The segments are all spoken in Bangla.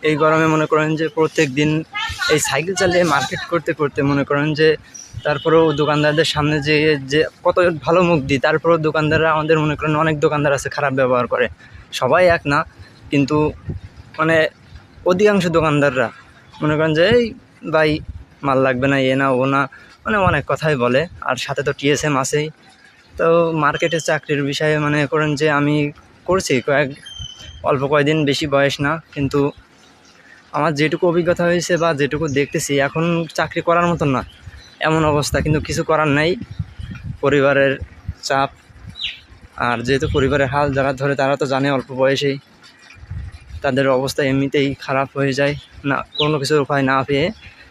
এই গরমে মনে করেন যে প্রত্যেক দিন এই সাইকেল চালিয়ে মার্কেট করতে করতে মনে করেন যে তারপরেও দোকানদারদের সামনে যে কত ভালো মুখ দিই, তারপরেও দোকানদাররা আমাদের মনে করেন অনেক দোকানদার আছে খারাপ ব্যবহার করে। সবাই এক না, কিন্তু মানে অধিকাংশ দোকানদাররা মনে করেন যে এই ভাই মাল লাগবে না, এ না ও না, মানে অনেক কথাই বলে। আর সাথে তো টিএসএম আছেই। তো মার্কেটে চাকরির বিষয়ে মনে করেন যে আমি করছি অল্প কয়েকদিন, বেশি বয়স না, কিন্তু আমার যেটুকু অভিজ্ঞতা হয়েছে বা যেটুকু দেখতেছি এখন চাকরি করার মতন না এমন অবস্থা, কিন্তু কিছু করার নাই, পরিবারের চাপ। আর যেহেতু পরিবারের হাল যারা ধরে তারা তো জানে অল্প বয়সেই তাদের অবস্থা এমনিতেই খারাপ হয়ে যায়, না কোনো কিছুর উপায় না পেয়ে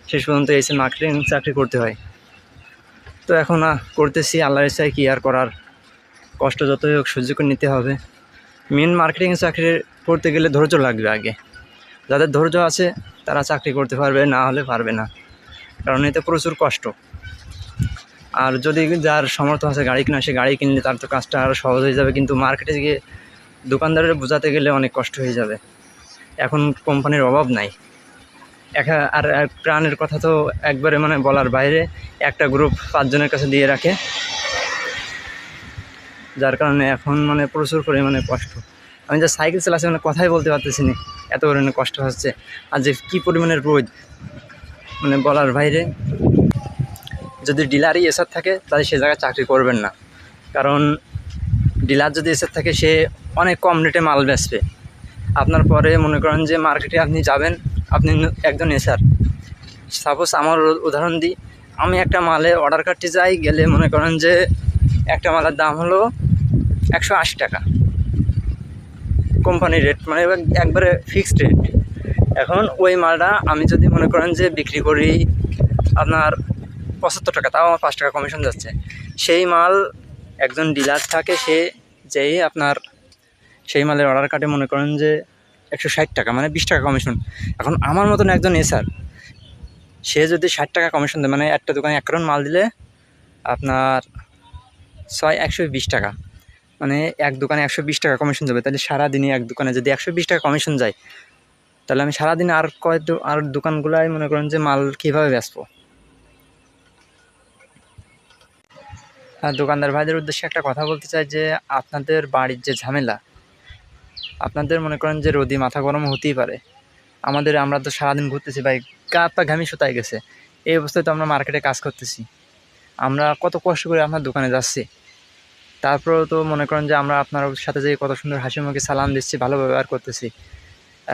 শেষ পর্যন্ত এসে মার্কেটিং চাকরি করতে হয়। তো এখন করতেছি, আল্লাহর ইচ্ছায় কী আর করার, কষ্ট যতই হোক সহ্য করে নিতে হবে। মেন মার্কেটিং চাকরি করতে গেলে ধৈর্য লাগবে আগে। যাদের ধৈর্য আছে তারা চাকরি করতে পারবে, না হলে পারবে না, কারণ এতে প্রচুর কষ্ট। আর যদি যার সামর্থ্য আছে গাড়ি কেনা, সে গাড়ি কিনলে তার তো কাজটা আরও সহজ হয়ে যাবে, কিন্তু মার্কেটে গিয়ে দোকানদারের বোঝাতে গেলে অনেক কষ্ট হয়ে যাবে। এখন কোম্পানির অভাব নাই। আর প্রাণের কথা তো একবারে মানে বলার বাইরে, একটা গ্রুপ 5 জনের কাছে দিয়ে রাখে, যার কারণে এখন মানে প্রচুর পরিমাণে কষ্ট। আমি যে সাইকেল চালাচ্ছি মানে কথাই বলতে পারতেছি না, এত পরিমাণে কষ্ট হচ্ছে। আর যে কী পরিমাণের রোদ, মানে বলার বাইরে। যদি ডিলারই এসব থাকে তাহলে সে জায়গায় চাকরি করবেন না, কারণ ডিলার যদি এসব থাকে সে অনেক কম রেটে মাল বেচবে। আপনার পরে মনে করেন যে মার্কেটে আপনি যাবেন, আপনি একজন এসার, সাপোজ আমার উদাহরণ দিই, আমি একটা মালে অর্ডার কাটতে যাই, গেলে মনে করেন যে একটা মালের দাম হলো 180 টাকা, কোম্পানির রেট, মানে একবারে ফিক্সড রেট। এখন ওই মালটা আমি যদি মনে করেন যে বিক্রি করি আপনার 75 টাকা, তাও আমার 5 টাকা কমিশন যাচ্ছে। সেই মাল একজন ডিলার থাকে, সে যেই আপনার সেই মালের অর্ডার কাটে মনে করেন যে 160 টাকা, মানে 20 টাকা কমিশন। এখন আমার মতন একজন এসার, সে যদি 60 টাকা কমিশন দেয়, মানে একটা দোকানে 1 কার্টন মাল দিলে আপনার 120 টাকা, মানে এক দোকানে 120 টাকা কমিশন যাবে। তাহলে সারাদিনে এক দোকানে যদি 120 টাকা কমিশন যায়, তাহলে আমি সারাদিনে আর দোকানগুলাই মনে করেন যে মাল কীভাবে বেচবো। আর দোকানদার ভাইদের উদ্দেশ্যে একটা কথা বলতে চাই যে আপনাদের বাড়ির যে ঝামেলা, আপনাদের মনে করেন যে রোদি মাথা গরম হতেই পারে। আমরা তো সারাদিন ঘুরতেছি ভাই, গা পা ঘামি শুতায় গেছে, এই অবস্থায় তো আমরা মার্কেটে কাজ করতেছি, আমরা কত কষ্ট করে আপনার দোকানে যাচ্ছি, তারপরেও তো মনে করেন যে আমরা আপনার সাথে যে কত সুন্দর হাসি মুখে সালাম দিচ্ছি, ভালো ব্যবহার করতেছি।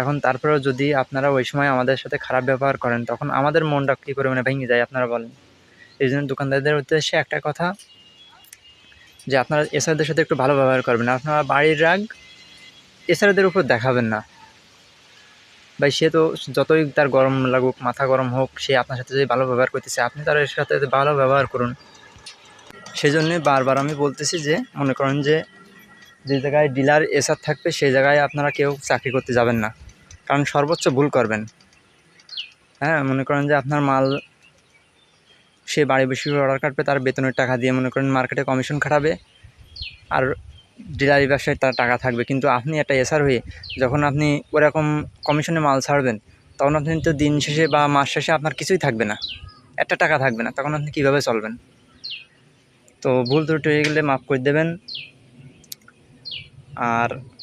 এখন তারপরেও যদি আপনারা ওই সময় আমাদের সাথে খারাপ ব্যবহার করেন, তখন আমাদের মনটা কী করে মানে ভেঙে যায় আপনারা বলেন। এই জন্য দোকানদারদের উদ্দেশ্যে একটা কথা, যে আপনারা এসআরদের সাথে একটু ভালো ব্যবহার করবেন। আপনারা বাড়ির রাগ এসআরদের উপর দেখাবেন না ভাই। সে তো যতই তার গরম লাগুক, মাথা গরম হোক, সে আপনার সাথে যদি ভালো ব্যবহার করতেছে, আপনি তার সাথে ভালো ব্যবহার করুন। সেই জন্যে বারবার আমি বলতেছি যে মনে করেন যে জায়গায় ডিলার এসআর থাকবে সেই জায়গায় আপনারা কেউ চাকরি করতে যাবেন না, কারণ সর্বোচ্চ ভুল করবেন। হ্যাঁ, মনে করেন যে আপনার মাল সে বাড়ি বসে অর্ডার কাটবে, তার বেতনের টাকা দিয়ে মনে করেন মার্কেটে কমিশন খাটাবে, আর ডিলারি ব্যবসায় তার টাকা থাকবে। কিন্তু আপনি একটা এসআর হয়ে যখন আপনি ওরকম কমিশনে মাল ছাড়বেন, তখন আপনি তো দিন শেষে বা মাস শেষে আপনার কিছুই থাকবে না, একটা টাকা থাকবে না, তখন আপনি কীভাবে চলবেন। তো ভুল ত্রুটি হয়ে গেলে মাফ করে দেবেন। আর